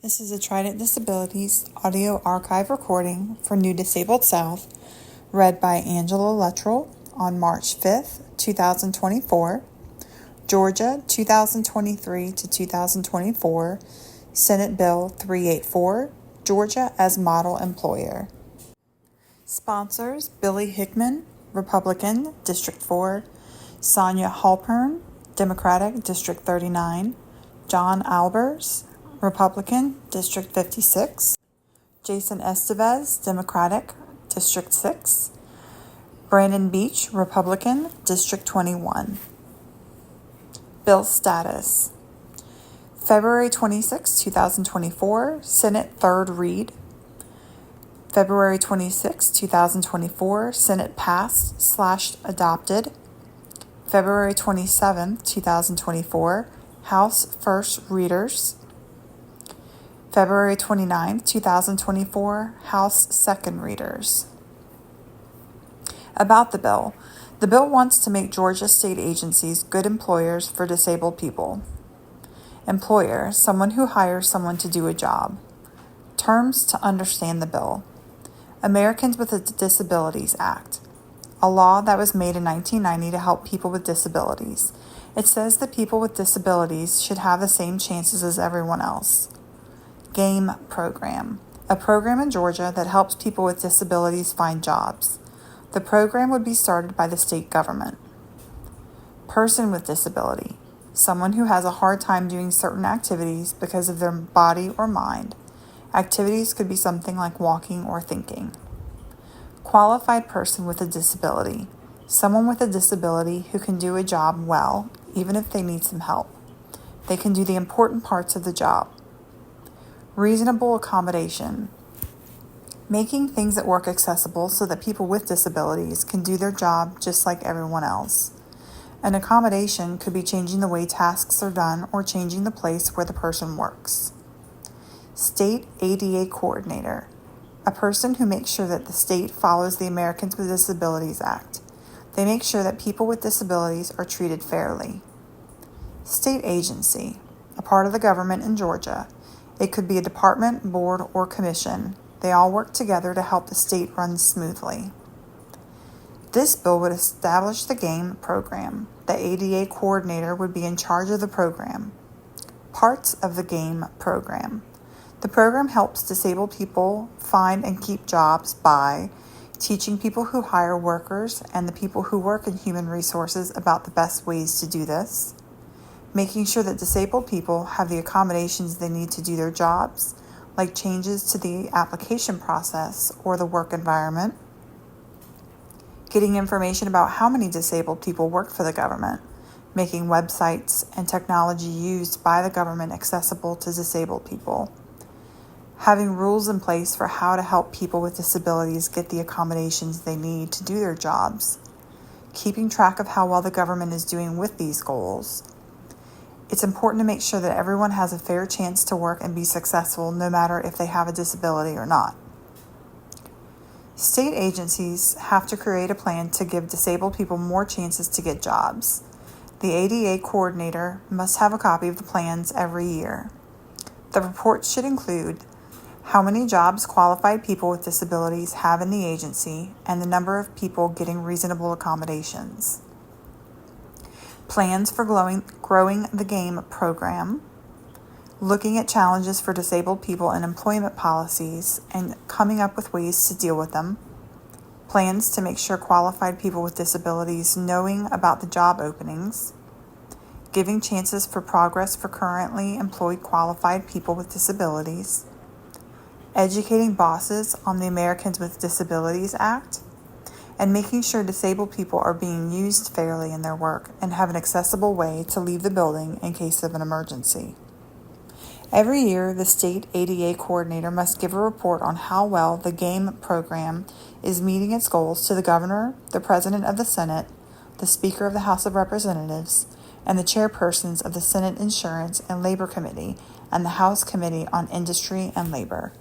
This is a Trident Disabilities audio archive recording for New Disabled South, read by Angela Luttrell on March 5th, 2024, Georgia 2023 to 2024, Senate Bill 384, Georgia as Model Employer. Sponsors: Billy Hickman, Republican, District 4, Sonia Halpern, Democratic, District 39, John Albers, Republican, District 56, Jason Estevez, Democratic, District 6, Brandon Beach, Republican, District 21. Bill status: February 26, 2024, Senate third read. February 26, 2024, Senate passed/adopted. February 27, 2024, House first readers. February 29, 2024, House second readers. About the bill. The bill wants to make Georgia state agencies good employers for disabled people. Employer: someone who hires someone to do a job. Terms to understand the bill. Americans with Disabilities Act, a law that was made in 1990 to help people with disabilities. It says that people with disabilities should have the same chances as everyone else. GAME program, a program in Georgia that helps people with disabilities find jobs. The program would be started by the state government. Person with disability, someone who has a hard time doing certain activities because of their body or mind. Activities could be something like walking or thinking. Qualified person with a disability, someone with a disability who can do a job well, even if they need some help. They can do the important parts of the job. Reasonable accommodation, making things at work accessible so that people with disabilities can do their job just like everyone else. An accommodation could be changing the way tasks are done or changing the place where the person works. State ADA coordinator, a person who makes sure that the state follows the Americans with Disabilities Act. They make sure that people with disabilities are treated fairly. State agency, a part of the government in Georgia. It could be a department, board, or commission. They all work together to help the state run smoothly. This bill would establish the GAME program. The ADA coordinator would be in charge of the program. Parts of the GAME program. The program helps disabled people find and keep jobs by teaching people who hire workers and the people who work in human resources about the best ways to do this, making sure that disabled people have the accommodations they need to do their jobs, like changes to the application process or the work environment, getting information about how many disabled people work for the government, making websites and technology used by the government accessible to disabled people, having rules in place for how to help people with disabilities get the accommodations they need to do their jobs, keeping track of how well the government is doing with these goals. It's important to make sure that everyone has a fair chance to work and be successful no matter if they have a disability or not. State agencies have to create a plan to give disabled people more chances to get jobs. The ADA coordinator must have a copy of the plans every year. The report should include how many jobs qualified people with disabilities have in the agency and the number of people getting reasonable accommodations. Plans for growing the GAME program, looking at challenges for disabled people in employment policies and coming up with ways to deal with them. Plans to make sure qualified people with disabilities knowing about the job openings. Giving chances for progress for currently employed qualified people with disabilities. Educating bosses on the Americans with Disabilities Act, and making sure disabled people are being used fairly in their work and have an accessible way to leave the building in case of an emergency. Every year, the state ADA coordinator must give a report on how well the GAME program is meeting its goals to the governor, the president of the Senate, the Speaker of the House of Representatives, and the chairpersons of the Senate Insurance and Labor Committee and the House Committee on Industry and Labor.